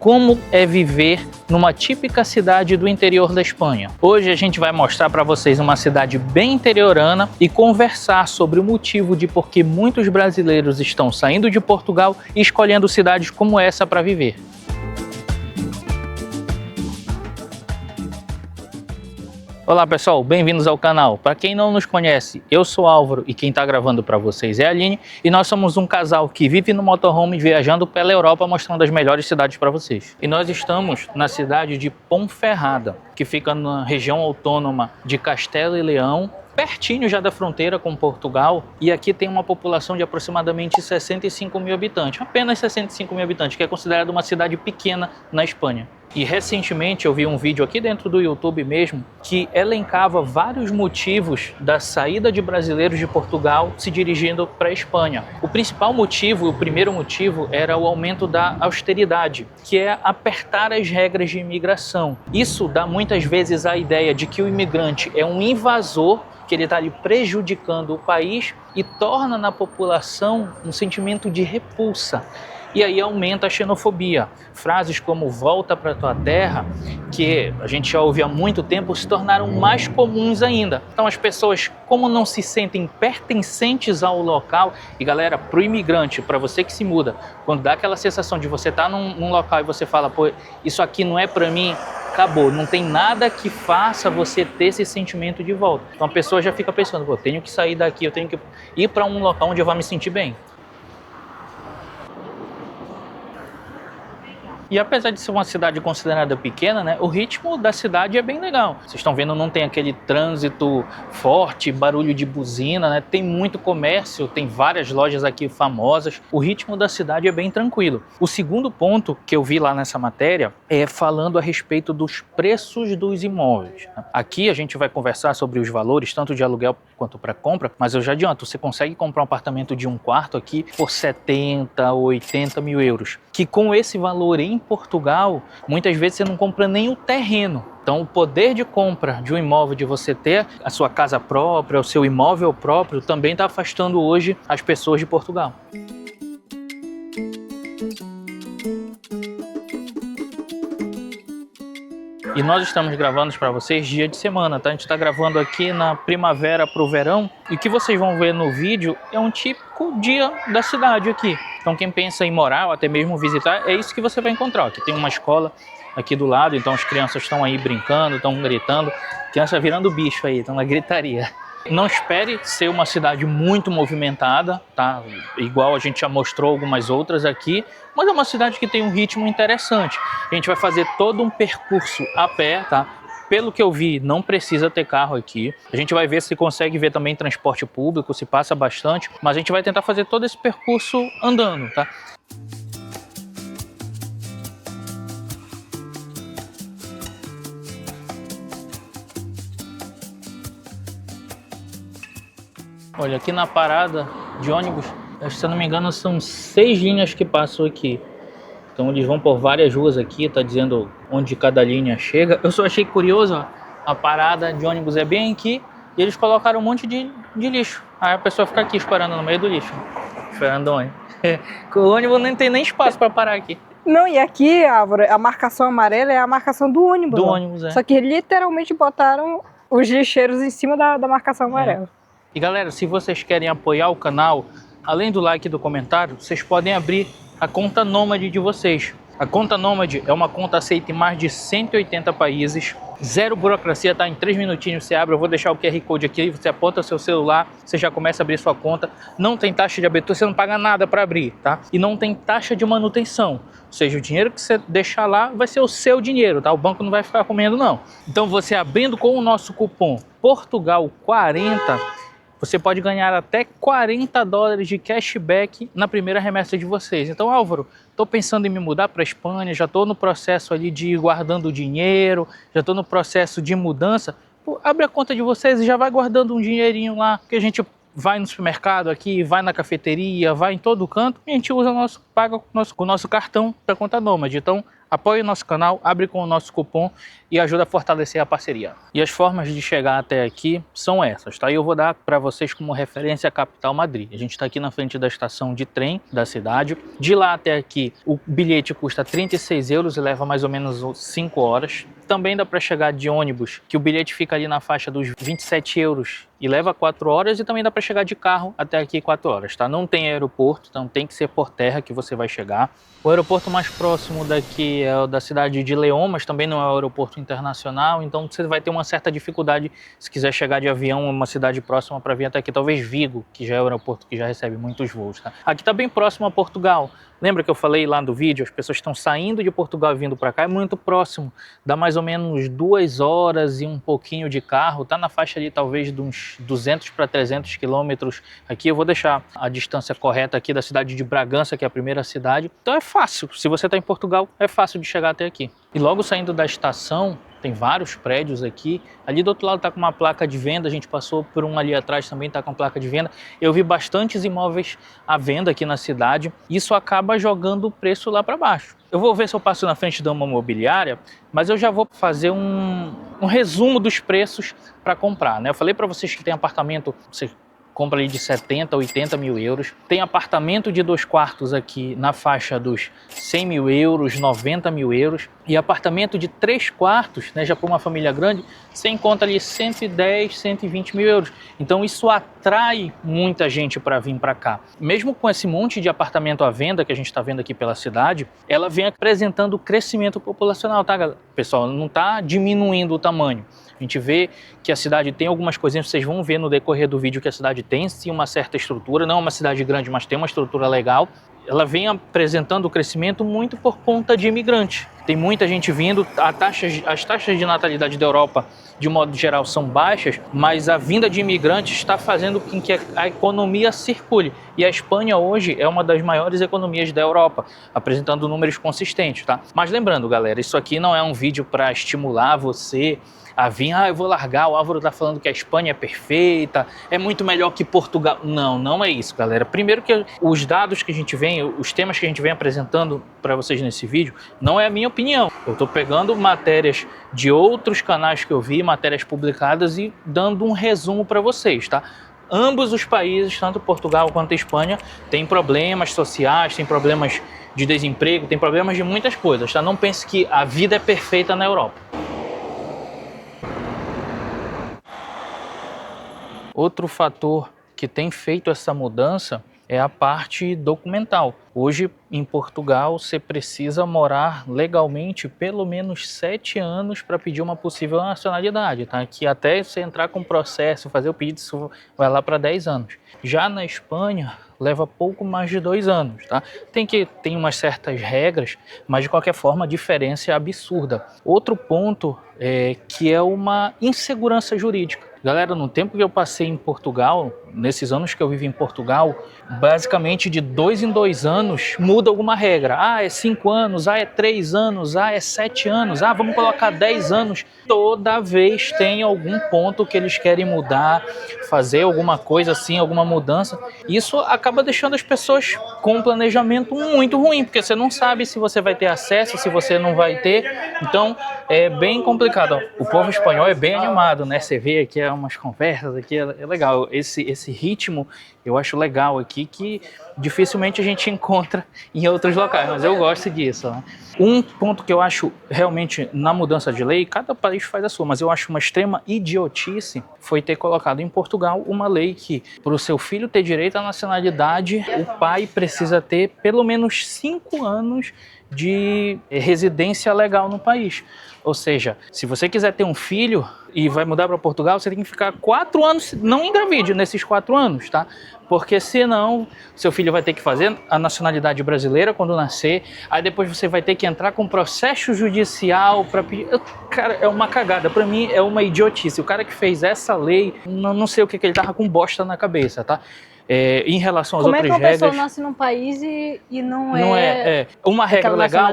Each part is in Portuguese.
Como é viver numa típica cidade do interior da Espanha? Hoje a gente vai mostrar para vocês uma cidade bem interiorana e conversar sobre o motivo de por que muitos brasileiros estão saindo de Portugal e escolhendo cidades como essa para viver. Olá pessoal, bem-vindos ao canal. Para quem não nos conhece, eu sou Álvaro e quem está gravando para vocês é a Aline e nós somos um casal que vive no motorhome viajando pela Europa mostrando as melhores cidades para vocês. E nós estamos na cidade de Ponferrada, que fica na região autônoma de Castela e Leão, pertinho já da fronteira com Portugal, e aqui tem uma população de aproximadamente 65 mil habitantes, apenas 65 mil habitantes, que é considerada uma cidade pequena na Espanha. E recentemente eu vi um vídeo aqui dentro do YouTube mesmo que elencava vários motivos da saída de brasileiros de Portugal se dirigindo para a Espanha. O principal motivo, o primeiro motivo, era o aumento da austeridade, que é apertar as regras de imigração. Isso dá muitas vezes a ideia de que o imigrante é um invasor, que ele está ali prejudicando o país e torna na população um sentimento de repulsa. E aí aumenta a xenofobia. Frases como volta para tua terra, que a gente já ouve há muito tempo, se tornaram mais comuns ainda. Então as pessoas, como não se sentem pertencentes ao local, e galera, para o imigrante, para você que se muda, quando dá aquela sensação de você estar num local e você fala, pô, isso aqui não é para mim, acabou, não tem nada que faça você ter esse sentimento de volta. Então a pessoa já fica pensando, pô, eu tenho que sair daqui, eu tenho que ir para um local onde eu vou me sentir bem. E apesar de ser uma cidade considerada pequena, né, o ritmo da cidade é bem legal. Vocês estão vendo, não tem aquele trânsito forte, barulho de buzina, né? Tem muito comércio, tem várias lojas aqui famosas. O ritmo da cidade é bem tranquilo. O segundo ponto que eu vi lá nessa matéria é falando a respeito dos preços dos imóveis. Aqui a gente vai conversar sobre os valores, tanto de aluguel quanto para compra, mas eu já adianto, você consegue comprar um apartamento de um quarto aqui por 70, 80 mil euros, que com esse valor em Portugal, muitas vezes você não compra nem o terreno. Então o poder de compra de um imóvel, de você ter a sua casa própria, o seu imóvel próprio, também está afastando hoje as pessoas de Portugal. E nós estamos gravando para vocês dia de semana, tá? A gente está gravando aqui na primavera para o verão. E o que vocês vão ver no vídeo é um típico dia da cidade aqui. Então quem pensa em morar ou até mesmo visitar, é isso que você vai encontrar. Aqui tem uma escola aqui do lado, então as crianças estão aí brincando, estão gritando. Criança virando bicho aí, estão na gritaria. Não espere ser uma cidade muito movimentada, tá? Igual a gente já mostrou algumas outras aqui, mas é uma cidade que tem um ritmo interessante. A gente vai fazer todo um percurso a pé, tá? Pelo que eu vi, não precisa ter carro aqui. A gente vai ver se consegue ver também transporte público, se passa bastante, mas a gente vai tentar fazer todo esse percurso andando, tá? Olha, aqui na parada de ônibus, se eu não me engano, são 6 linhas que passam aqui. Então eles vão por várias ruas aqui, tá dizendo onde cada linha chega. Eu só achei curioso, ó, a parada de ônibus é bem aqui e eles colocaram um monte de lixo. Aí a pessoa fica aqui esperando no meio do lixo, esperando o ônibus. O ônibus não tem nem espaço para parar aqui. Não, e aqui, Álvaro, a marcação amarela é a marcação do ônibus. Do ó. ônibus, é. Só que literalmente botaram os lixeiros em cima da marcação amarela. E galera, se vocês querem apoiar o canal, além do like e do comentário, vocês podem abrir a conta Nômade de vocês. A conta Nômade é uma conta aceita em mais de 180 países, zero burocracia, tá? Em 3 minutinhos você abre, eu vou deixar o QR Code aqui, você aponta o seu celular, você já começa a abrir sua conta. Não tem taxa de abertura, você não paga nada para abrir, tá? E não tem taxa de manutenção, ou seja, o dinheiro que você deixar lá vai ser o seu dinheiro, tá? O banco não vai ficar comendo não. Então você abrindo com o nosso cupom Portugal40, você pode ganhar até 40 dólares de cashback na primeira remessa de vocês. Então, Álvaro, estou pensando em me mudar para a Espanha, já estou no processo ali de ir guardando dinheiro, já estou no processo de mudança. Pô, abre a conta de vocês e já vai guardando um dinheirinho lá, que a gente vai no supermercado aqui, vai na cafeteria, vai em todo canto, e a gente usa paga com o nosso cartão para conta Nômade. Então, apoie o nosso canal, abre com o nosso cupom e ajuda a fortalecer a parceria. E as formas de chegar até aqui são essas, tá? Eu vou dar para vocês como referência a capital Madrid. A gente está aqui na frente da estação de trem da cidade. De lá até aqui, o bilhete custa 36 euros e leva mais ou menos 5 horas. Também dá para chegar de ônibus, que o bilhete fica ali na faixa dos 27 euros e leva 4 horas. E também dá para chegar de carro até aqui 4 horas, tá? Não tem aeroporto, então tem que ser por terra que você vai chegar. O aeroporto mais próximo daqui é o da cidade de León, mas também não é um aeroporto internacional, então você vai ter uma certa dificuldade se quiser chegar de avião a uma cidade próxima para vir até aqui. Talvez Vigo, que já é o aeroporto que já recebe muitos voos, tá? Aqui está bem próximo a Portugal. Lembra que eu falei lá do vídeo, as pessoas estão saindo de Portugal e vindo para cá, é muito próximo, dá mais ou menos 2 horas e um pouquinho de carro, tá na faixa ali talvez de uns 200 para 300 quilômetros. Aqui eu vou deixar a distância correta aqui da cidade de Bragança, que é a primeira cidade, então é fácil, se você está em Portugal, é fácil de chegar até aqui. E logo saindo da estação, tem vários prédios aqui. Ali do outro lado está com uma placa de venda, a gente passou por um ali atrás também, está com placa de venda. Eu vi bastantes imóveis à venda aqui na cidade. Isso acaba jogando o preço lá para baixo. Eu vou ver se eu passo na frente de uma imobiliária, mas eu já vou fazer um resumo dos preços para comprar, né? Eu falei para vocês que tem apartamento, você compra ali de 70, 80 mil euros. Tem apartamento de 2 quartos aqui na faixa dos 100 mil euros, 90 mil euros. E apartamento de 3 quartos, né, já para uma família grande, você encontra ali 110, 120 mil euros. Então isso atrai muita gente para vir para cá. Mesmo com esse monte de apartamento à venda que a gente está vendo aqui pela cidade, ela vem apresentando crescimento populacional, tá, galera? Pessoal, não está diminuindo o tamanho. A gente vê que a cidade tem algumas coisinhas, vocês vão ver no decorrer do vídeo que a cidade tem sim uma certa estrutura, não é uma cidade grande, mas tem uma estrutura legal. Ela vem apresentando o crescimento muito por conta de imigrantes. Tem muita gente vindo, as taxas de natalidade da Europa, de modo geral, são baixas, mas a vinda de imigrantes está fazendo com que a economia circule. E a Espanha hoje é uma das maiores economias da Europa, apresentando números consistentes, tá? Mas lembrando, galera, isso aqui não é um vídeo para estimular você a vir, eu vou largar, o Álvaro tá falando que a Espanha é perfeita, é muito melhor que Portugal. Não, não é isso, galera. Primeiro que os dados que a gente vem, os temas que a gente vem apresentando para vocês nesse vídeo, não é a minha opinião. Eu tô pegando matérias de outros canais que eu vi, matérias publicadas e dando um resumo para vocês, tá? Ambos os países, tanto Portugal quanto a Espanha, têm problemas sociais, têm problemas de desemprego, têm problemas de muitas coisas, tá? Não pense que a vida é perfeita na Europa. Outro fator que tem feito essa mudança é a parte documental. Hoje, em Portugal, você precisa morar legalmente pelo menos 7 anos para pedir uma possível nacionalidade, tá? Que até você entrar com o processo, fazer o pedido, isso vai lá para 10 anos. Já na Espanha, leva pouco mais de 2 anos, tá? Tem umas certas regras, mas de qualquer forma a diferença é absurda. Outro ponto é que é uma insegurança jurídica. Galera, no tempo que eu passei em Portugal, nesses anos que eu vivi em Portugal, basicamente de 2 em 2 anos muda alguma regra. Ah, é 5 anos, ah, é 3 anos, ah, é 7 anos, ah, vamos colocar 10 anos. Toda vez tem algum ponto que eles querem mudar, fazer alguma coisa assim, alguma mudança. Isso acaba deixando as pessoas com um planejamento muito ruim, porque você não sabe se você vai ter acesso, se você não vai ter. Então, é bem complicado. O povo espanhol é bem animado, né? Você vê aqui umas conversas aqui, é legal. Esse ritmo eu acho legal aqui, que dificilmente a gente encontra em outros locais, mas eu gosto disso, né? Um ponto que eu acho realmente na mudança de lei, cada país faz a sua, mas eu acho uma extrema idiotice foi ter colocado em Portugal uma lei que, para o seu filho ter direito à nacionalidade, o pai precisa ter pelo menos 5 anos de residência legal no país. Ou seja, se você quiser ter um filho e vai mudar para Portugal, você tem que ficar 4 anos, não engravide nesses 4 anos, tá? Porque senão seu filho vai ter que fazer a nacionalidade brasileira quando nascer, aí depois você vai ter que entrar com processo judicial para pedir. Cara, é uma cagada, para mim é uma idiotice. O cara que fez essa lei, não sei o que ele tava com bosta na cabeça, tá? Em relação às outras regras... Como é que uma pessoa nasce num país e não é uma regra legal,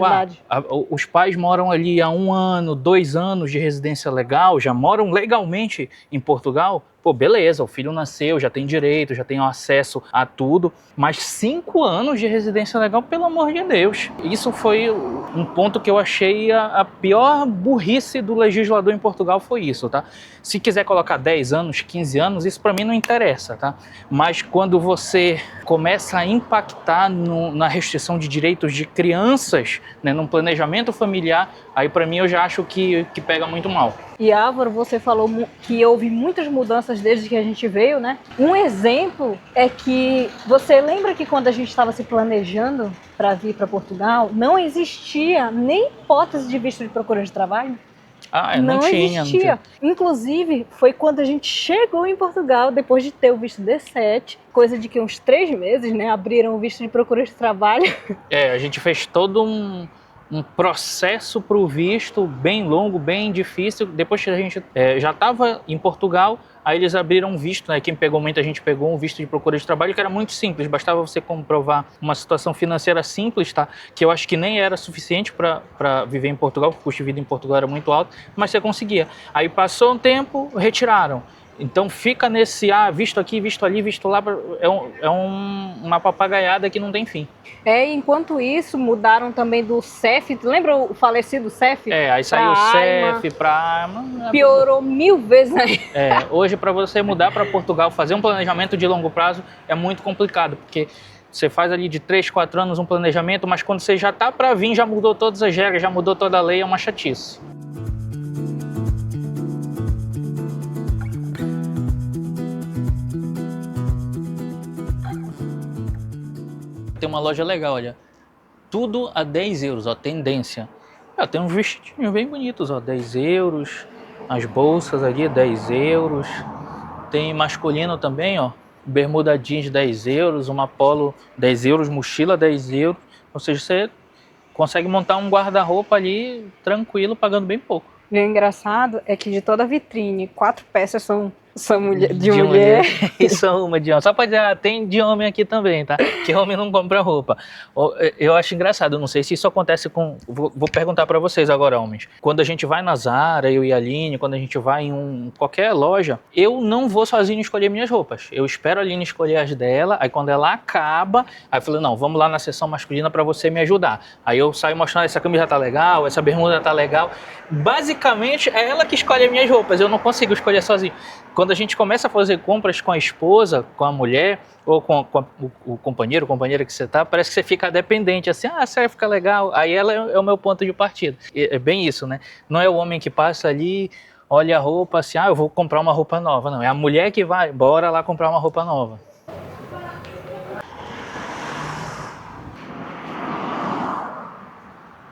os pais moram ali há 1 ano, 2 anos de residência legal, já moram legalmente em Portugal, pô, beleza, o filho nasceu, já tem direito, já tem acesso a tudo, mas 5 anos de residência legal, pelo amor de Deus. Isso foi um ponto que eu achei a pior burrice do legislador em Portugal, foi isso, tá? Se quiser colocar 10 anos, 15 anos, isso para mim não interessa, tá? Mas quando você começa a impactar na restrição de direitos de crianças, né, num planejamento familiar, aí para mim eu já acho que pega muito mal. E Álvaro, você falou que houve muitas mudanças desde que a gente veio, né? Um exemplo é que você lembra que quando a gente estava se planejando para vir para Portugal, não existia nem hipótese de visto de procura de trabalho? Não tinha. Inclusive, foi quando a gente chegou em Portugal, depois de ter o visto D7, coisa de que uns 3 meses, né, abriram o visto de procura de trabalho. A gente fez todo um processo para o visto bem longo, bem difícil. Depois que a gente já estava em Portugal, aí eles abriram um visto, né? Quem pegou muita gente pegou um visto de procura de trabalho que era muito simples, bastava você comprovar uma situação financeira simples, tá? Que eu acho que nem era suficiente para viver em Portugal, porque o custo de vida em Portugal era muito alto, mas você conseguia. Aí passou um tempo, retiraram. Então fica nesse, visto aqui, visto ali, visto lá, uma papagaiada que não tem fim. Enquanto isso, mudaram também do CEF, lembra o falecido CEF? Aí saiu o CEF para... Piorou 1000 vezes aí. Hoje para você mudar para Portugal, fazer um planejamento de longo prazo é muito complicado, porque você faz ali de 3, 4 anos um planejamento, mas quando você já está para vir, já mudou todas as regras, já mudou toda a lei, é uma chatice. Tem uma loja legal, olha, tudo a 10 euros, ó, tendência. Tem uns vestidinhos bem bonitos, ó, 10 euros, as bolsas ali, 10 euros. Tem masculino também, ó, bermuda jeans, 10 euros, uma polo, 10 euros, mochila, 10 euros. Ou seja, você consegue montar um guarda-roupa ali tranquilo, pagando bem pouco. E o engraçado é que de toda a vitrine, 4 peças são de mulher. E são uma de homem. Só para dizer, tem de homem aqui também, tá? Que homem não compra roupa. Eu acho engraçado, eu não sei se isso acontece com... Vou perguntar para vocês agora, homens. Quando a gente vai na Zara, eu e a Aline, quando a gente vai em qualquer loja, eu não vou sozinho escolher minhas roupas. Eu espero a Aline escolher as dela, aí quando ela acaba, aí eu falo, não, vamos lá na seção masculina para você me ajudar. Aí eu saio mostrando, essa camisa tá legal, essa bermuda tá legal. Basicamente, é ela que escolhe as minhas roupas, eu não consigo escolher sozinho. Quando a gente começa a fazer compras com a esposa, com a mulher, ou com o companheiro, companheira que você tá, parece que você fica dependente, assim, você vai ficar legal. Aí ela é o meu ponto de partida. É bem isso, né? Não é o homem que passa ali, olha a roupa, assim, eu vou comprar uma roupa nova. Não, é a mulher que vai, bora lá comprar uma roupa nova.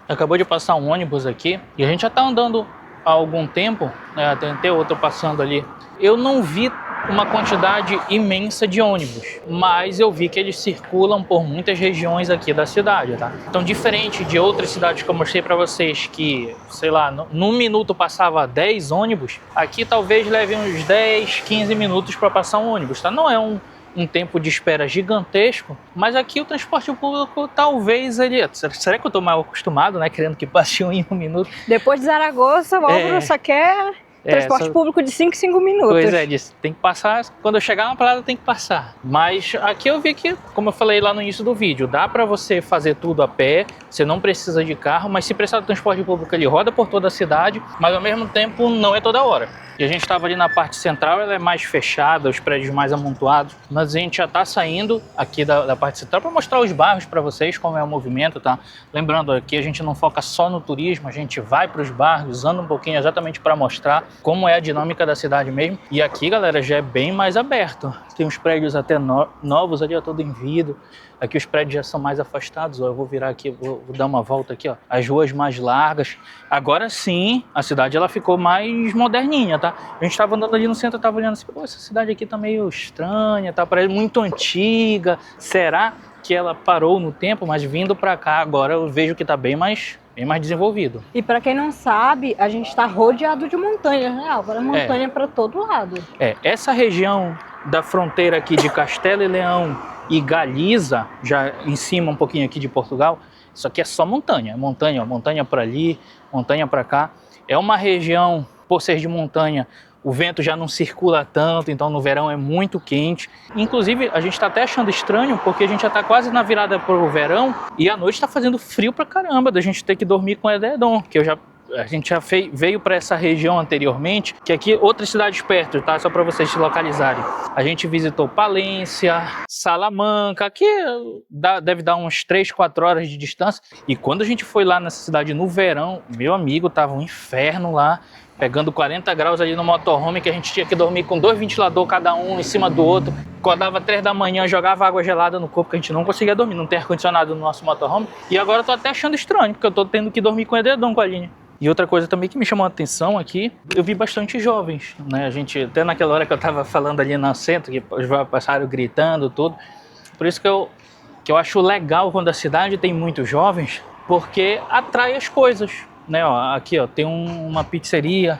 Acabou de passar um ônibus aqui, e a gente já tá andando há algum tempo, né? Tem até outro passando ali. Eu não vi uma quantidade imensa de ônibus, mas eu vi que eles circulam por muitas regiões aqui da cidade, tá? Então, diferente de outras cidades que eu mostrei para vocês que, sei lá, num minuto passava 10 ônibus, aqui talvez leve uns 10, 15 minutos para passar um ônibus, tá? Não é um tempo de espera gigantesco, mas aqui o transporte público talvez ele... Será que eu tô mal acostumado, né? Querendo que passe em 1 minuto. Depois de Zaragoza, o Álvaro só quer... Transporte público de 5 minutos. Pois é, tem que passar, quando eu chegar na parada tem que passar. Mas aqui eu vi que, como eu falei lá no início do vídeo, dá para você fazer tudo a pé, você não precisa de carro, mas se precisar do transporte público ele roda por toda a cidade, mas ao mesmo tempo não é toda hora. E a gente estava ali na parte central, ela é mais fechada, os prédios mais amontoados, mas a gente já está saindo aqui da parte central para mostrar os bairros para vocês, como é o movimento, tá? Lembrando, aqui a gente não foca só no turismo, a gente vai para os bairros, anda um pouquinho exatamente para mostrar como é a dinâmica da cidade mesmo. E aqui, galera, já é bem mais aberto. Tem uns prédios até novos ali, ó, todo em vidro. Aqui os prédios já são mais afastados, ó. Eu vou virar aqui, vou dar uma volta aqui, ó. As ruas mais largas. Agora sim, a cidade ela ficou mais moderninha, tá? A gente tava andando ali no centro, eu tava olhando assim, pô, essa cidade aqui tá meio estranha, tá parece muito antiga. Será que ela parou no tempo? Mas vindo pra cá agora eu vejo que tá bem mais desenvolvido. E para quem não sabe, a gente está rodeado de montanhas, né, Álvaro? Montanha para todo lado. Essa região da fronteira aqui de Castelo e Leão e Galiza, já em cima um pouquinho aqui de Portugal, isso aqui é só montanha. Montanha, ó, montanha para ali, montanha para cá. É uma região por ser de montanha, o vento já não circula tanto, então no verão é muito quente. Inclusive, a gente está até achando estranho, porque a gente já está quase na virada para o verão e à noite está fazendo frio pra caramba, da gente ter que dormir com edredom, que a gente já veio para essa região anteriormente, que aqui outras cidades perto, tá? Só para vocês se localizarem. A gente visitou Palência, Salamanca, que deve dar uns 3, 4 horas de distância. E quando a gente foi lá nessa cidade no verão, meu amigo, tava um inferno lá, pegando 40 graus ali no motorhome, que a gente tinha que dormir com 2 ventiladores cada um em cima do outro. Acordava 3 da manhã, jogava água gelada no corpo, que a gente não conseguia dormir, não tem ar-condicionado no nosso motorhome. E agora eu tô até achando estranho, porque eu tô tendo que dormir com edredom com a Aline. E outra coisa também que me chamou a atenção aqui, eu vi bastante jovens, né? A gente, até naquela hora que eu tava falando ali no centro, que os jovens passaram gritando, tudo. Por isso que eu acho legal quando a cidade tem muitos jovens, porque atrai as coisas, né? Ó, aqui, ó, tem uma pizzeria,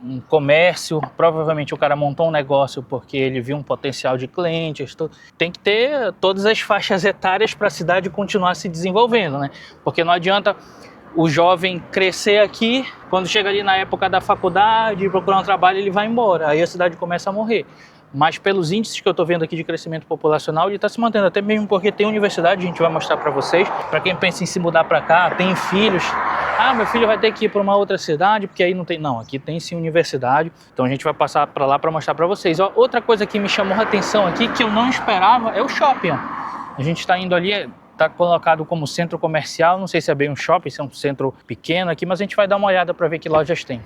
um comércio, provavelmente o cara montou um negócio porque ele viu um potencial de clientes. Tem que ter todas as faixas etárias para a cidade continuar se desenvolvendo, né? Porque não adianta o jovem crescer aqui, quando chega ali na época da faculdade, procurar um trabalho, ele vai embora, aí a cidade começa a morrer. Mas pelos índices que eu estou vendo aqui de crescimento populacional, ele está se mantendo, até mesmo porque tem universidade, a gente vai mostrar para vocês, para quem pensa em se mudar para cá, tem filhos, meu filho vai ter que ir para uma outra cidade, porque aí não tem, não, aqui tem sim universidade, então a gente vai passar para lá para mostrar para vocês. Ó, outra coisa que me chamou a atenção aqui, que eu não esperava, é o shopping. Ó. A gente está indo ali, está colocado como centro comercial, não sei se é bem um shopping, se é um centro pequeno aqui, mas a gente vai dar uma olhada para ver que lojas tem.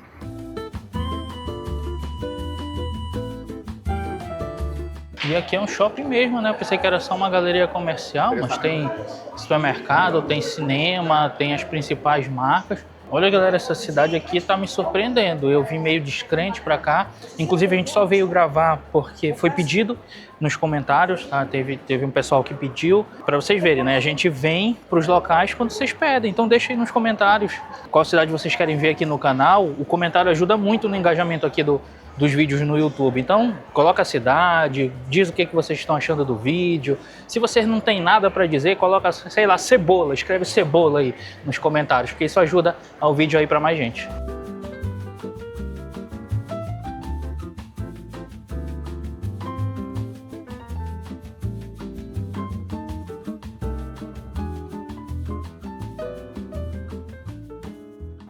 E aqui é um shopping mesmo, né? Eu pensei que era só uma galeria comercial, mas tem supermercado, tem cinema, tem as principais marcas. Olha, galera, essa cidade aqui tá me surpreendendo. Eu vim meio descrente pra cá. Inclusive, a gente só veio gravar porque foi pedido nos comentários, tá? Teve um pessoal que pediu. Pra vocês verem, né? A gente vem pros locais quando vocês pedem. Então, deixa aí nos comentários qual cidade vocês querem ver aqui no canal. O comentário ajuda muito no engajamento aqui dos vídeos no YouTube. Então, coloca a cidade, diz o que vocês estão achando do vídeo. Se vocês não tem nada para dizer, coloca, sei lá, cebola, escreve cebola aí nos comentários, porque isso ajuda ao vídeo aí para mais gente.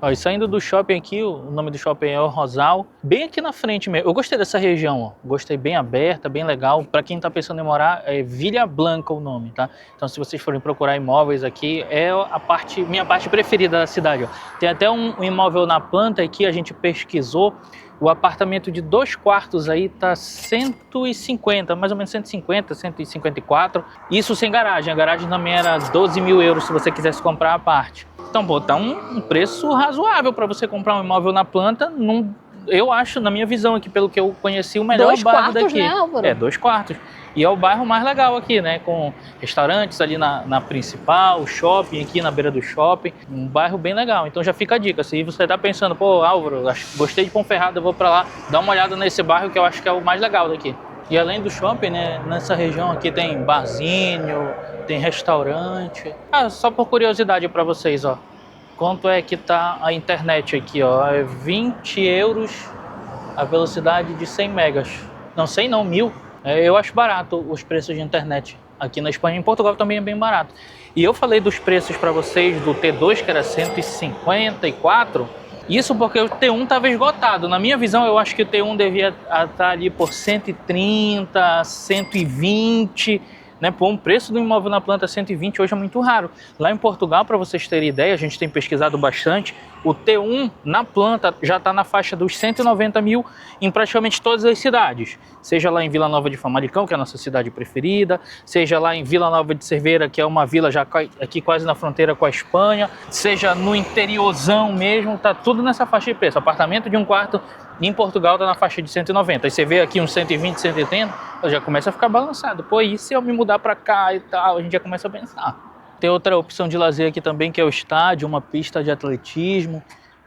Ó, e saindo do shopping aqui, o nome do shopping é o Rosal, bem aqui na frente mesmo. Eu gostei dessa região, ó. Gostei, bem aberta, bem legal. Para quem tá pensando em morar, é Vila Blanca o nome, tá? Então se vocês forem procurar imóveis aqui, é minha parte preferida da cidade, ó. Tem até um imóvel na planta aqui, a gente pesquisou. O apartamento de 2 quartos aí tá 150, mais ou menos 150, 154. Isso sem garagem. A garagem também era 12 mil euros se você quisesse comprar a parte. Então, pô, tá um preço razoável para você comprar um imóvel na planta. Eu acho, na minha visão aqui, pelo que eu conheci, o melhor bairro daqui. 2 quartos, né, Álvaro? É, 2 quartos. E é o bairro mais legal aqui, né? Com restaurantes ali na principal, shopping aqui na beira do shopping. Um bairro bem legal. Então já fica a dica. Se você tá pensando, pô, Álvaro, gostei de Ponferrada, eu vou para lá, dá uma olhada nesse bairro que eu acho que é o mais legal daqui. E além do shopping, né, nessa região aqui tem barzinho, tem restaurante. Só por curiosidade para vocês, ó. Quanto é que tá a internet aqui, ó? É 20 euros a velocidade de 100 megas. Não, 100 não, 1000. Eu acho barato os preços de internet aqui na Espanha. Em Portugal também é bem barato. E eu falei dos preços para vocês do T2, que era 154. Isso porque o T1 estava esgotado. Na minha visão, eu acho que o T1 devia estar ali por 130, 120, né? Pô, um preço do imóvel na planta 120 hoje é muito raro. Lá em Portugal, para vocês terem ideia, a gente tem pesquisado bastante, o T1 na planta já está na faixa dos 190 mil em praticamente todas as cidades. Seja lá em Vila Nova de Famalicão, que é a nossa cidade preferida, seja lá em Vila Nova de Cerveira, que é uma vila já aqui quase na fronteira com a Espanha, seja no interiorzão mesmo, tá tudo nessa faixa de preço. Apartamento de 1 quarto em Portugal tá na faixa de 190. Aí você vê aqui uns 120, 130, já começa a ficar balançado. Pô, e se eu me mudar para cá e tal? A gente já começa a pensar. Tem outra opção de lazer aqui também, que é o estádio, uma pista de atletismo.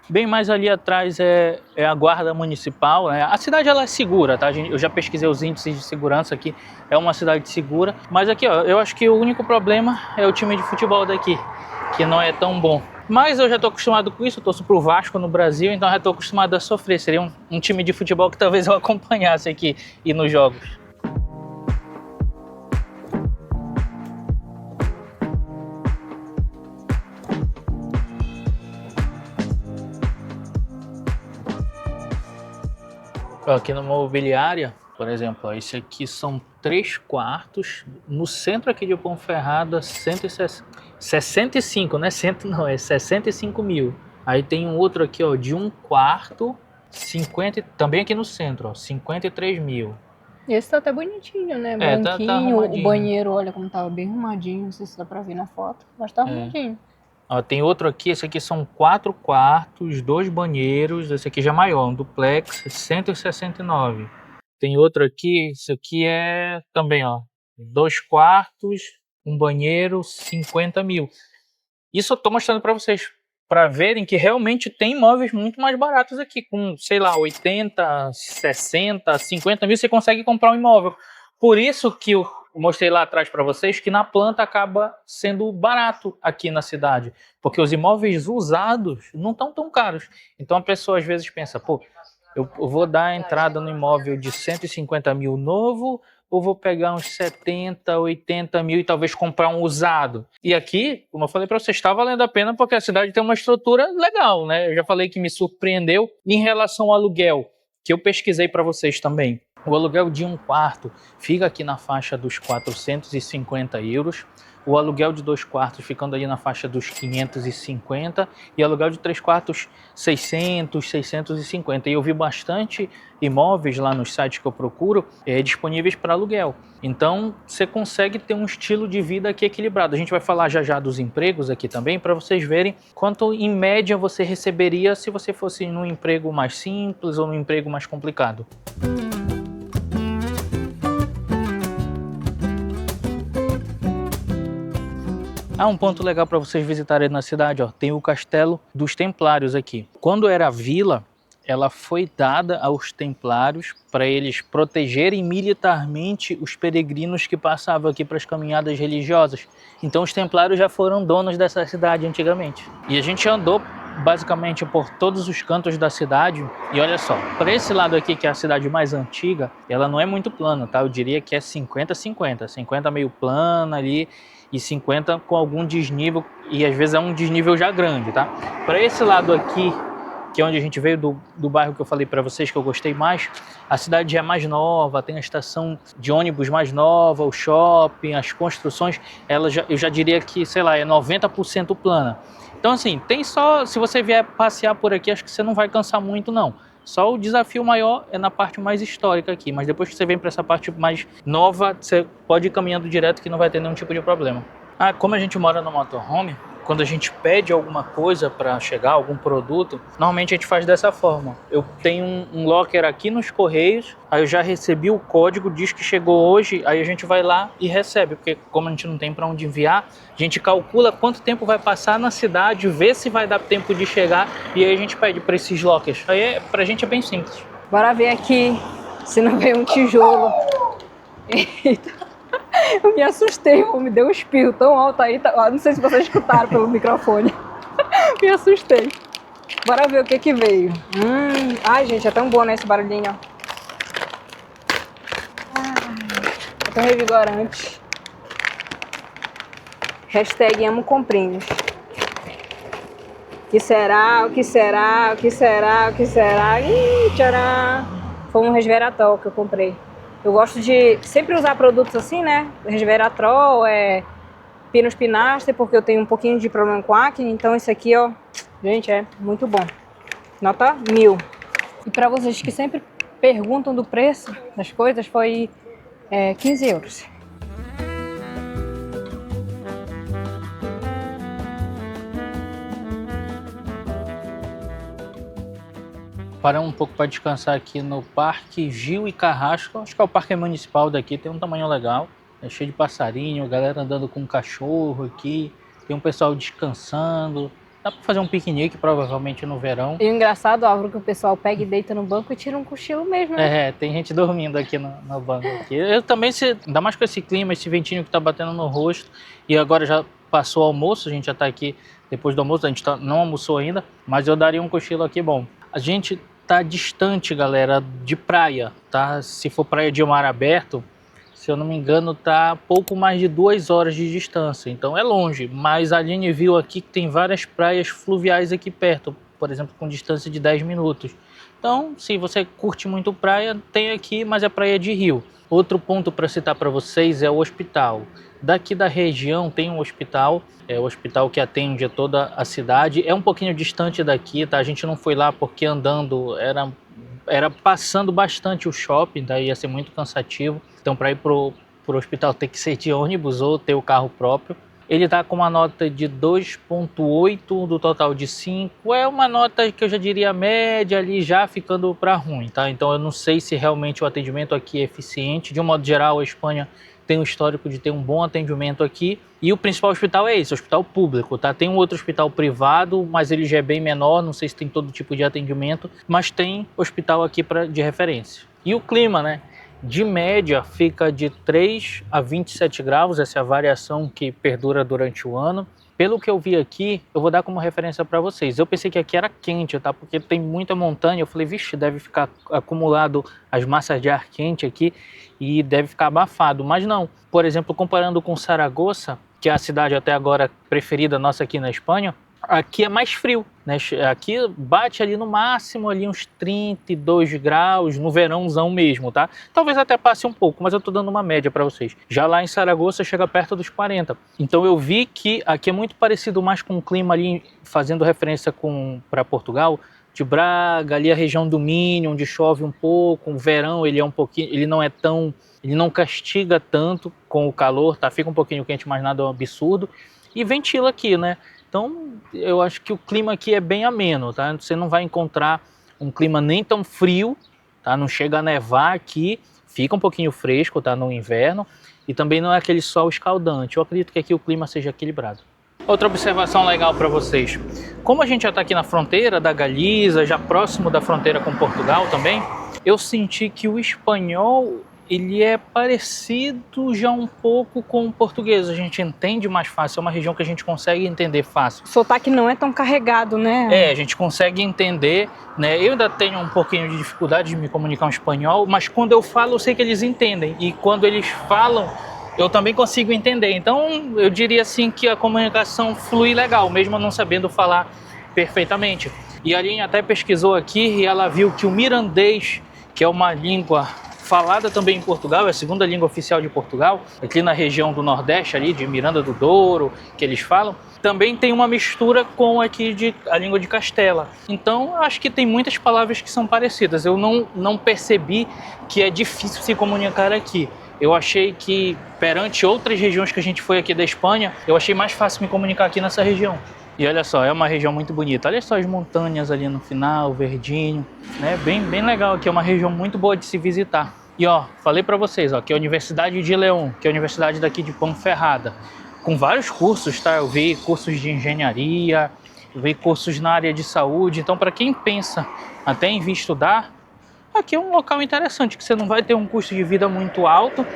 Bem mais ali atrás é a guarda municipal, né? A cidade ela é segura, tá? Eu já pesquisei os índices de segurança aqui, é uma cidade segura. Mas aqui, ó, eu acho que o único problema é o time de futebol daqui, que não é tão bom. Mas eu já estou acostumado com isso, eu torço pro Vasco no Brasil, então já estou acostumado a sofrer. Seria um time de futebol que talvez eu acompanhasse aqui e nos jogos. Aqui no Mobiliária, por exemplo, ó, esse aqui são 3 quartos, no centro aqui de Ponferrada, 65, né? Não, é 65 mil. Aí tem um outro aqui, ó, de 1 quarto, 50, também aqui no centro, ó, 53 mil. Esse tá até bonitinho, né? É, Branquinho, tá o banheiro, olha como tava bem arrumadinho, não sei se dá pra ver na foto, mas tá arrumadinho. Ó, tem outro aqui, esse aqui são 4 quartos, 2 banheiros, esse aqui já é maior, um duplex, 169. Tem outro aqui, esse aqui é também, ó, 2 quartos, um banheiro, 50 mil. Isso eu tô mostrando para vocês, para verem que realmente tem imóveis muito mais baratos aqui, com, sei lá, 80, 60, 50 mil, você consegue comprar um imóvel. Por isso que eu mostrei lá atrás para vocês que na planta acaba sendo barato aqui na cidade, porque os imóveis usados não estão tão caros. Então a pessoa às vezes pensa, pô, eu vou dar a entrada no imóvel de 150 mil novo, ou vou pegar uns 70, 80 mil e talvez comprar um usado. E aqui, como eu falei para vocês, está valendo a pena porque a cidade tem uma estrutura legal, né? Eu já falei que me surpreendeu em relação ao aluguel, que eu pesquisei para vocês também. O aluguel de 1 quarto fica aqui na faixa dos 450 euros. O aluguel de 2 quartos ficando ali na faixa dos 550 e aluguel de 3 quartos 600, 650. E eu vi bastante imóveis lá nos sites que eu procuro disponíveis para aluguel. Então você consegue ter um estilo de vida aqui equilibrado. A gente vai falar já já dos empregos aqui também para vocês verem quanto em média você receberia se você fosse num emprego mais simples ou num emprego mais complicado. Um ponto legal para vocês visitarem na cidade, ó, tem o Castelo dos Templários aqui. Quando era vila, ela foi dada aos Templários para eles protegerem militarmente os peregrinos que passavam aqui para as caminhadas religiosas. Então os Templários já foram donos dessa cidade antigamente. E a gente andou basicamente por todos os cantos da cidade e olha só, para esse lado aqui que é a cidade mais antiga, ela não é muito plana, tá? Eu diria que é 50-50, 50 meio plana ali e 50 com algum desnível, e às vezes é um desnível já grande, tá? Para esse lado aqui, que é onde a gente veio do bairro que eu falei para vocês que eu gostei mais, a cidade já é mais nova, tem a estação de ônibus mais nova, o shopping, as construções, eu já diria que, sei lá, é 90% plana. Então assim, tem só, se você vier passear por aqui, acho que você não vai cansar muito não. Só o desafio maior é na parte mais histórica aqui, mas depois que você vem para essa parte mais nova, você pode ir caminhando direto que não vai ter nenhum tipo de problema. Como a gente mora no motorhome, quando a gente pede alguma coisa para chegar, algum produto, normalmente a gente faz dessa forma. Eu tenho um locker aqui nos Correios, aí eu já recebi o código, diz que chegou hoje, aí a gente vai lá e recebe, porque como a gente não tem para onde enviar, a gente calcula quanto tempo vai passar na cidade, vê se vai dar tempo de chegar e aí a gente pede para esses lockers. Aí pra gente é bem simples. Bora ver aqui se não veio um tijolo. Eita. Eu me assustei, me deu um espirro tão alto aí, não sei se vocês escutaram pelo microfone. Me assustei. Bora ver o que que veio. Ai, gente, é tão bom, né, esse barulhinho, ó. É tão revigorante. Hashtag amo comprinhos. O que será, o que será, o que será, o que será? Ih, tcharam! Foi um resveratrol que eu comprei. Eu gosto de sempre usar produtos assim, né? Resveratrol, Pinus Pinaster, porque eu tenho um pouquinho de problema com acne. Então esse aqui, ó, gente, é muito bom. Nota 1000. E para vocês que sempre perguntam do preço das coisas, foi 15 euros. Parar um pouco para descansar aqui no Parque Gil e Carrasco. Acho que é o parque municipal daqui, tem um tamanho legal. É cheio de passarinho, galera andando com um cachorro aqui. Tem um pessoal descansando. Dá para fazer um piquenique, provavelmente no verão. E o engraçado, Álvaro, que o pessoal pega e deita no banco e tira um cochilo mesmo, né? Tem gente dormindo aqui no banco. Aqui. Eu também, ainda mais com esse clima, esse ventinho que tá batendo no rosto. E agora já passou o almoço, a gente já está aqui depois do almoço, a gente não almoçou ainda, mas eu daria um cochilo aqui bom. A gente tá distante, galera, de praia, tá? Se for praia de mar aberto, se eu não me engano, tá pouco mais de 2 horas de distância, então é longe. Mas a Aline viu aqui que tem várias praias fluviais aqui perto, por exemplo, com distância de 10 minutos. Então, se você curte muito praia, tem aqui, mas é praia de rio. Outro ponto para citar para vocês é o hospital. Daqui da região tem um hospital, é o hospital que atende toda a cidade. É um pouquinho distante daqui, tá? A gente não foi lá porque andando era passando bastante o shopping, daí ia ser muito cansativo. Então, para ir pro hospital tem que ser de ônibus ou ter o carro próprio. Ele está com uma nota de 2,8 do total de 5. É uma nota que eu já diria média ali, já ficando para ruim, tá? Então eu não sei se realmente o atendimento aqui é eficiente. De um modo geral, a Espanha tem um histórico de ter um bom atendimento aqui. E o principal hospital é esse, o hospital público, tá? Tem um outro hospital privado, mas ele já é bem menor, não sei se tem todo tipo de atendimento, mas tem hospital aqui de referência. E o clima, né? De média fica de 3 a 27 graus, essa é a variação que perdura durante o ano. Pelo que eu vi aqui, eu vou dar como referência para vocês. Eu pensei que aqui era quente, tá? Porque tem muita montanha. Eu falei, vixe, deve ficar acumulado as massas de ar quente aqui e deve ficar abafado. Mas não. Por exemplo, comparando com Saragoça, que é a cidade até agora preferida nossa aqui na Espanha, aqui é mais frio, né? Aqui bate ali no máximo ali uns 32 graus no verãozão mesmo, tá? Talvez até passe um pouco, mas eu tô dando uma média para vocês. Já lá em Saragoça chega perto dos 40. Então eu vi que aqui é muito parecido mais com o clima ali, fazendo referência para Portugal, de Braga, ali a região do Minho, onde chove um pouco. O verão ele é um pouquinho, ele não castiga tanto com o calor, tá? Fica um pouquinho quente, mas nada é um absurdo. E ventila aqui, né? Então, eu acho que o clima aqui é bem ameno, tá? Você não vai encontrar um clima nem tão frio, tá? Não chega a nevar aqui, fica um pouquinho fresco, tá? No inverno, e também não é aquele sol escaldante. Eu acredito que aqui o clima seja equilibrado. Outra observação legal para vocês. Como a gente já está aqui na fronteira da Galiza, já próximo da fronteira com Portugal também, eu senti que o espanhol ele é parecido já um pouco com o português, a gente entende mais fácil, é uma região que a gente consegue entender fácil. O sotaque não é tão carregado, né? É, a gente consegue entender, né? Eu ainda tenho um pouquinho de dificuldade de me comunicar em espanhol, mas quando eu falo eu sei que eles entendem, e quando eles falam eu também consigo entender. Então eu diria assim que a comunicação flui legal, mesmo eu não sabendo falar perfeitamente. E a Aline até pesquisou aqui e ela viu que o mirandês, que é uma língua falada também em Portugal, é a segunda língua oficial de Portugal, aqui na região do Nordeste, ali de Miranda do Douro, que eles falam, também tem uma mistura com aqui a língua de Castela. Então, acho que tem muitas palavras que são parecidas. Eu não percebi que é difícil se comunicar aqui. Eu achei que, perante outras regiões que a gente foi aqui da Espanha, eu achei mais fácil me comunicar aqui nessa região. E olha só, é uma região muito bonita. Olha só as montanhas ali no final, verdinho, né? Bem legal aqui, é uma região muito boa de se visitar. E ó, falei para vocês, ó, que é a Universidade de León, que é a universidade daqui de Ponferrada, com vários cursos, tá? Eu vi cursos de engenharia, eu vi cursos na área de saúde. Então, para quem pensa até em vir estudar, aqui é um local interessante, que você não vai ter um custo de vida muito alto,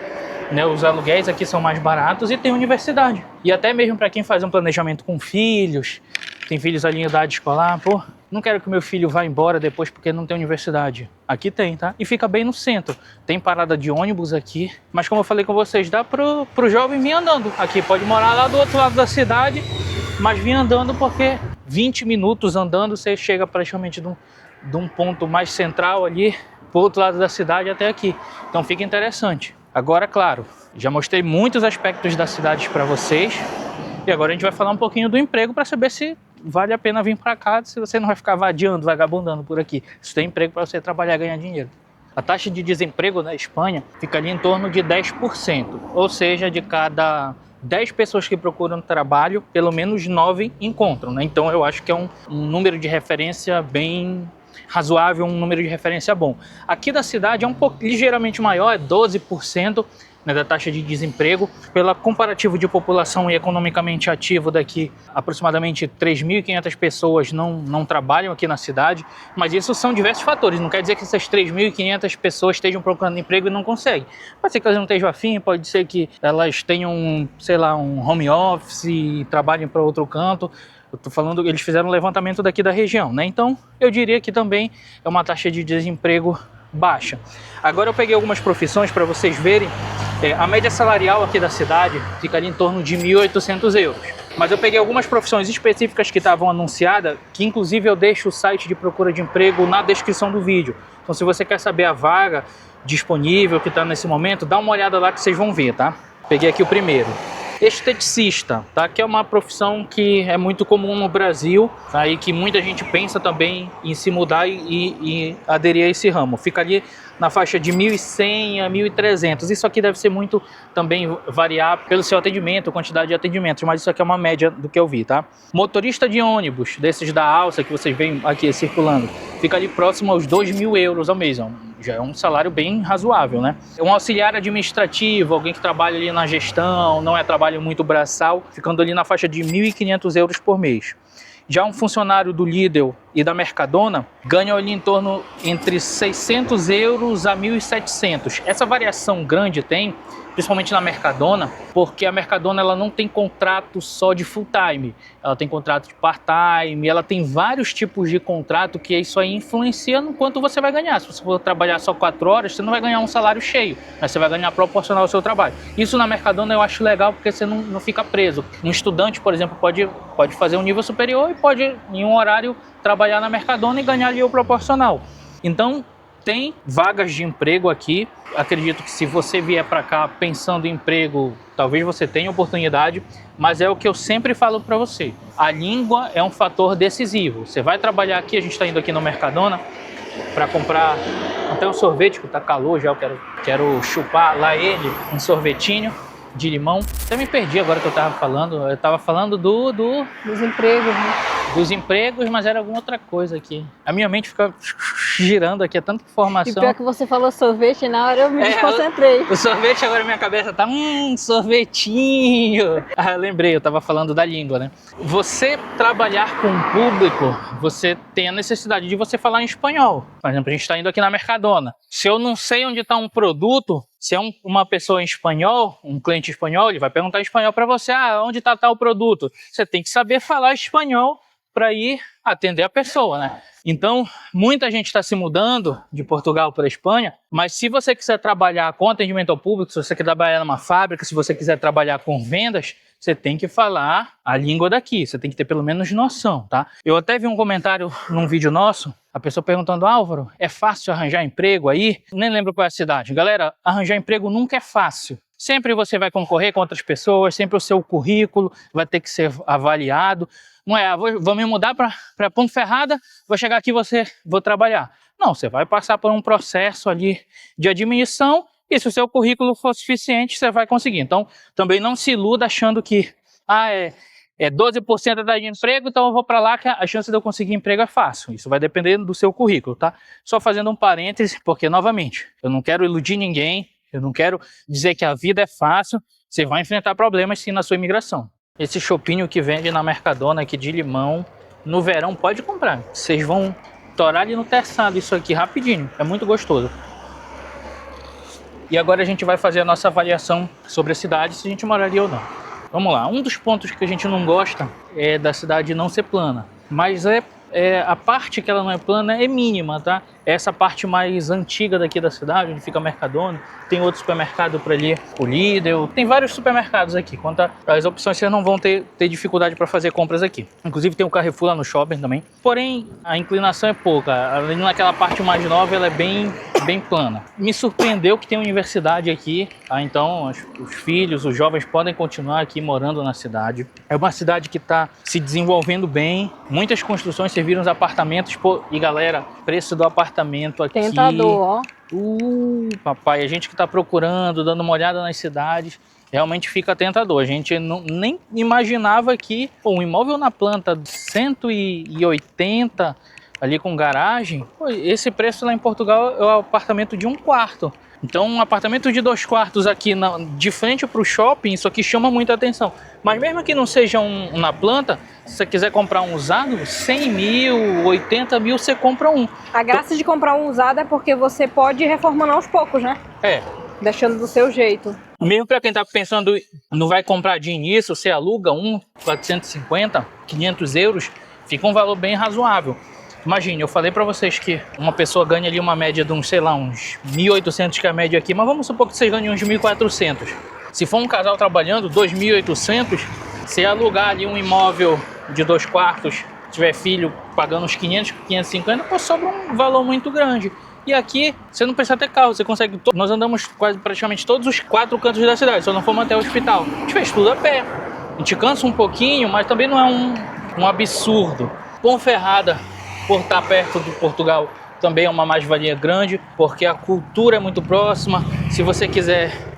né? Os aluguéis aqui são mais baratos e tem universidade. E até mesmo para quem faz um planejamento com filhos, tem filhos ali em idade escolar, pô, não quero que meu filho vá embora depois porque não tem universidade. Aqui tem, tá? E fica bem no centro. Tem parada de ônibus aqui, mas como eu falei com vocês, dá pro jovem vir andando. Aqui pode morar lá do outro lado da cidade, mas vir andando porque 20 minutos andando você chega praticamente de um ponto mais central ali pro outro lado da cidade até aqui. Então fica interessante. Agora, claro, já mostrei muitos aspectos das cidades para vocês e agora a gente vai falar um pouquinho do emprego para saber se vale a pena vir para cá, se você não vai ficar vadiando, vagabundando por aqui. Se tem emprego para você trabalhar e ganhar dinheiro. A taxa de desemprego na Espanha fica ali em torno de 10%, ou seja, de cada 10 pessoas que procuram trabalho, pelo menos 9 encontram, né? Então eu acho que é um número de referência bem razoável, um número de referência bom. Aqui da cidade é um pouco ligeiramente maior, é 12%, né, da taxa de desemprego. Pela comparativo de população e economicamente ativo daqui, aproximadamente 3.500 pessoas não trabalham aqui na cidade, mas isso são diversos fatores, não quer dizer que essas 3.500 pessoas estejam procurando emprego e não conseguem. Pode ser que elas não estejam afim, pode ser que elas tenham, sei lá, um home office e trabalhem para outro canto. Eu tô falando, eles fizeram um levantamento daqui da região, né? Então eu diria que também é uma taxa de desemprego baixa. Agora eu peguei algumas profissões para vocês verem. A média salarial aqui da cidade fica ali em torno de 1.800 euros. Mas eu peguei algumas profissões específicas que estavam anunciadas, que inclusive eu deixo o site de procura de emprego na descrição do vídeo. Então se você quer saber a vaga disponível que está nesse momento, dá uma olhada lá que vocês vão ver, tá? Peguei aqui o primeiro. Esteticista, tá? Que é uma profissão que é muito comum no Brasil, tá? E que muita gente pensa também em se mudar e aderir a esse ramo. Fica ali na faixa de 1.100 a 1.300. Isso aqui deve ser muito também variar pelo seu atendimento, quantidade de atendimentos, mas isso aqui é uma média do que eu vi, tá? Motorista de ônibus, desses da alça que vocês veem aqui circulando, fica ali próximo aos 2.000 euros ao mês. Já é um salário bem razoável, né? Um auxiliar administrativo, alguém que trabalha ali na gestão, não é trabalho muito braçal, ficando ali na faixa de 1.500 euros por mês. Já um funcionário do Lidl e da Mercadona ganha ali em torno entre 600 euros a 1.700. Essa variação grande tem, principalmente na Mercadona, porque a Mercadona ela não tem contrato só de full time, ela tem contrato de part time, ela tem vários tipos de contrato que isso aí influencia no quanto você vai ganhar. Se você for trabalhar só 4 horas, você não vai ganhar um salário cheio, mas você vai ganhar proporcional ao seu trabalho. Isso na Mercadona eu acho legal porque você não fica preso. Um estudante, por exemplo, pode fazer um nível superior e pode, em um horário, trabalhar na Mercadona e ganhar ali o proporcional. Então, tem vagas de emprego aqui. Acredito que se você vier para cá pensando em emprego, talvez você tenha oportunidade, mas é o que eu sempre falo para você. A língua é um fator decisivo. Você vai trabalhar aqui, a gente está indo aqui no Mercadona para comprar até um sorvete, que tá calor já, eu quero chupar lá ele, um sorvetinho de limão. Até me perdi agora que eu estava falando. Eu estava falando dos empregos, né? Dos empregos, mas era alguma outra coisa aqui. A minha mente fica girando aqui, é tanta informação. E pior que você falou sorvete, na hora eu me desconcentrei. O sorvete, agora minha cabeça tá, sorvetinho. Lembrei, eu tava falando da língua, né? Você trabalhar com o público, você tem a necessidade de você falar em espanhol. Por exemplo, a gente tá indo aqui na Mercadona. Se eu não sei onde tá um produto, se é uma pessoa em espanhol, um cliente espanhol, ele vai perguntar em espanhol para você, onde tá tal produto? Você tem que saber falar espanhol para ir atender a pessoa, né? Então, muita gente está se mudando de Portugal para a Espanha, mas se você quiser trabalhar com atendimento ao público, se você quiser trabalhar numa fábrica, se você quiser trabalhar com vendas, você tem que falar a língua daqui, você tem que ter pelo menos noção, tá? Eu até vi um comentário num vídeo nosso, a pessoa perguntando, Álvaro, é fácil arranjar emprego aí? Nem lembro qual é a cidade. Galera, arranjar emprego nunca é fácil. Sempre você vai concorrer com outras pessoas, sempre o seu currículo vai ter que ser avaliado. Não é, vou me mudar para Ponte Ferrada, vou chegar aqui e vou trabalhar. Não, você vai passar por um processo ali de admissão e se o seu currículo for suficiente, você vai conseguir. Então, também não se iluda achando que é 12% da de emprego, então eu vou para lá que a chance de eu conseguir emprego é fácil. Isso vai depender do seu currículo, tá? Só fazendo um parêntese, porque, novamente, eu não quero iludir ninguém, eu não quero dizer que a vida é fácil, você vai enfrentar problemas sim na sua imigração. Esse chopinho que vende na Mercadona aqui de limão, no verão pode comprar. Vocês vão torar ali no terçado isso aqui rapidinho, é muito gostoso. E agora a gente vai fazer a nossa avaliação sobre a cidade, se a gente moraria ou não. Vamos lá, um dos pontos que a gente não gosta é da cidade não ser plana, mas a parte que ela não é plana é mínima, tá? Essa parte mais antiga daqui da cidade, onde fica o Mercadona, tem outro supermercado por ali, o Lidl, tem vários supermercados aqui. Quanto às opções, vocês não vão ter dificuldade para fazer compras aqui. Inclusive tem o Carrefour lá no shopping também. Porém, a inclinação é pouca. Ali naquela parte mais nova, ela é bem plana. Me surpreendeu que tem universidade aqui, tá? Então os filhos, os jovens podem continuar aqui morando na cidade. É uma cidade que está se desenvolvendo bem. Muitas construções serviram os apartamentos. E galera, preço do apartamento aqui... Tentador, ó. Papai, a gente que está procurando, dando uma olhada nas cidades, realmente fica tentador. A gente nem imaginava que um imóvel na planta de 180 ali com garagem, pô, esse preço lá em Portugal é o apartamento de 1 quarto. Então, um apartamento de 2 quartos aqui de frente para o shopping, isso aqui chama muita atenção. Mas mesmo que não seja na planta, se você quiser comprar um usado, 100 mil, 80 mil, você compra um. A graça de comprar um usado é porque você pode ir reformando aos poucos, né? É. Deixando do seu jeito. Mesmo para quem tá pensando, não vai comprar de início, você aluga 450, 500 euros, fica um valor bem razoável. Imagine, eu falei para vocês que uma pessoa ganha ali uma média de uns, sei lá, uns 1.800 que é a média aqui, mas vamos supor que vocês ganhem uns 1.400. Se for um casal trabalhando, 2.800, se alugar ali um imóvel de 2 quartos, tiver filho pagando uns 500, 550, pô, sobra um valor muito grande. E aqui, você não precisa ter carro, você consegue... Nós andamos quase praticamente todos os 4 cantos da cidade, só não fomos até o hospital. A gente fez tudo a pé. A gente cansa um pouquinho, mas também não é um absurdo. Ponferrada, por estar perto de Portugal, também é uma mais-valia grande, porque a cultura é muito próxima. Se você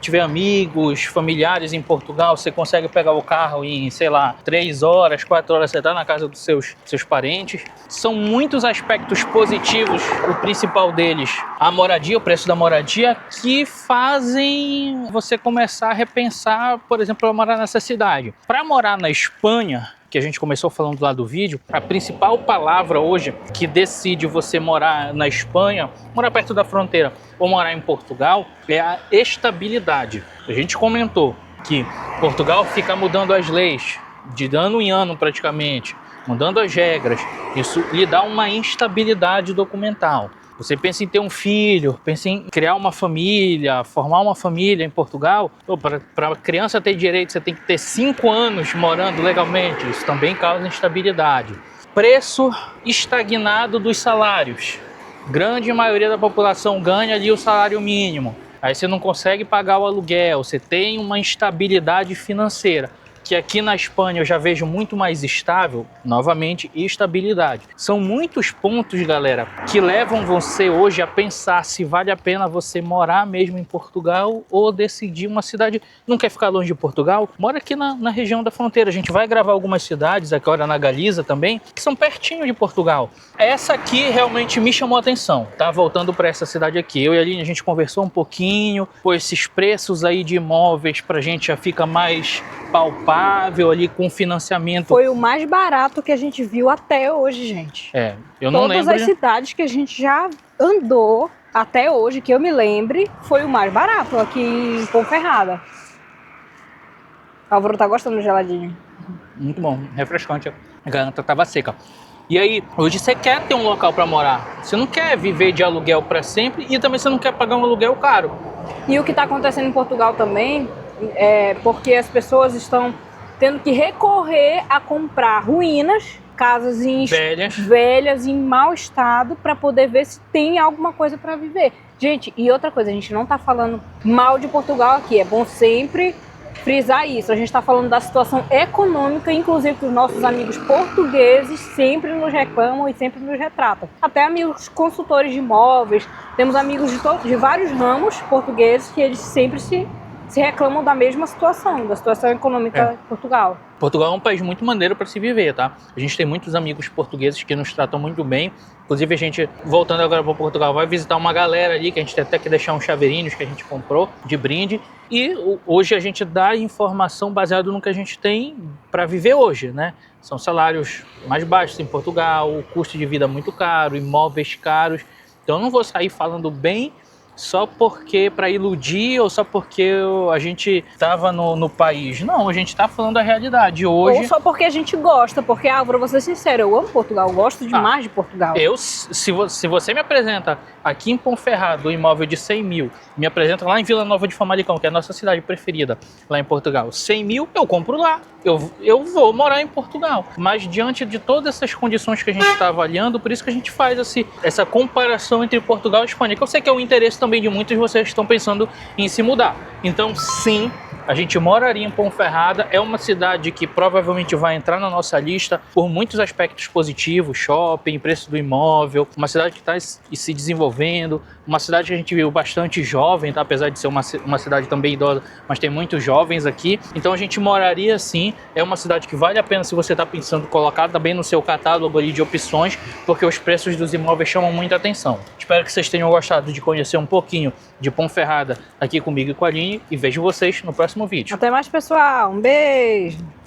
tiver amigos, familiares em Portugal, você consegue pegar o carro em, sei lá, 3 horas, 4 horas, você está na casa dos seus parentes. São muitos aspectos positivos, o principal deles, a moradia, o preço da moradia, que fazem você começar a repensar, por exemplo, morar nessa cidade. Para morar na Espanha, que a gente começou falando lá do vídeo, a principal palavra hoje que decide você morar na Espanha, morar perto da fronteira ou morar em Portugal, é a estabilidade. A gente comentou que Portugal fica mudando as leis de ano em ano praticamente, mudando as regras. Isso lhe dá uma instabilidade documental. Você pensa em ter um filho, pensa em criar uma família, formar uma família em Portugal. Para a criança ter direito, você tem que ter 5 anos morando legalmente. Isso também causa instabilidade. Preço estagnado dos salários. Grande maioria da população ganha ali o salário mínimo. Aí você não consegue pagar o aluguel, você tem uma instabilidade financeira. Que aqui na Espanha eu já vejo muito mais estável, novamente, estabilidade. São muitos pontos, galera, que levam você hoje a pensar se vale a pena você morar mesmo em Portugal ou decidir uma cidade. Não quer ficar longe de Portugal? Mora aqui na região da fronteira. A gente vai gravar algumas cidades, agora na Galiza também, que são pertinho de Portugal. Essa aqui realmente me chamou a atenção, tá? Voltando para essa cidade aqui. Eu e a Aline, a gente conversou um pouquinho, pô, esses preços aí de imóveis pra gente já fica mais palpável ali com financiamento. Foi o mais barato que a gente viu até hoje, gente. É, eu não lembro. Todas as cidades que a gente já andou até hoje, que eu me lembre, foi o mais barato aqui em Ponferrada. Álvaro tá gostando do geladinho. Muito bom, refrescante. A garganta tava seca. E aí, hoje você quer ter um local para morar. Você não quer viver de aluguel para sempre e também você não quer pagar um aluguel caro. E o que está acontecendo em Portugal também é porque as pessoas estão tendo que recorrer a comprar ruínas, casas velhas em mau estado, para poder ver se tem alguma coisa para viver. Gente, e outra coisa, a gente não está falando mal de Portugal aqui, é bom sempre frisar isso. A gente está falando da situação econômica, inclusive que os nossos amigos portugueses sempre nos reclamam e sempre nos retratam. Até amigos consultores de imóveis, temos amigos de vários ramos portugueses que eles sempre se reclamam da mesma situação, da situação econômica de Portugal. Portugal é um país muito maneiro para se viver, tá? A gente tem muitos amigos portugueses que nos tratam muito bem. Inclusive a gente, voltando agora para Portugal, vai visitar uma galera ali que a gente tem até que deixar uns chaveirinhos que a gente comprou de brinde. E hoje a gente dá informação baseada no que a gente tem para viver hoje, né? São salários mais baixos em Portugal, o custo de vida muito caro, imóveis caros. Então eu não vou sair falando bem só porque para iludir ou só porque a gente estava no país. Não, a gente está falando a realidade hoje. Ou só porque a gente gosta, porque, Álvaro, vou ser sincero, eu amo Portugal, eu gosto demais de Portugal. Se você me apresenta aqui em Ponferrada um imóvel de 100 mil, me apresenta lá em Vila Nova de Famalicão, que é a nossa cidade preferida lá em Portugal, 100 mil, eu compro lá. Eu vou morar em Portugal. Mas diante de todas essas condições que a gente está avaliando, por isso que a gente faz essa comparação entre Portugal e Espanha, que eu sei que é o interesse também de muitos de vocês que estão pensando em se mudar. Então, sim, A gente moraria em Ponferrada, é uma cidade que provavelmente vai entrar na nossa lista por muitos aspectos positivos, shopping, preço do imóvel, uma cidade que está se desenvolvendo, uma cidade que a gente viu bastante jovem, tá? Apesar de ser uma cidade também idosa, mas tem muitos jovens aqui, então a gente moraria sim, é uma cidade que vale a pena se você está pensando colocar também no seu catálogo ali de opções, porque os preços dos imóveis chamam muita atenção. Espero que vocês tenham gostado de conhecer um pouquinho de Ponferrada aqui comigo e com a Aline, e vejo vocês no próximo vídeo. Até mais, pessoal. Um beijo!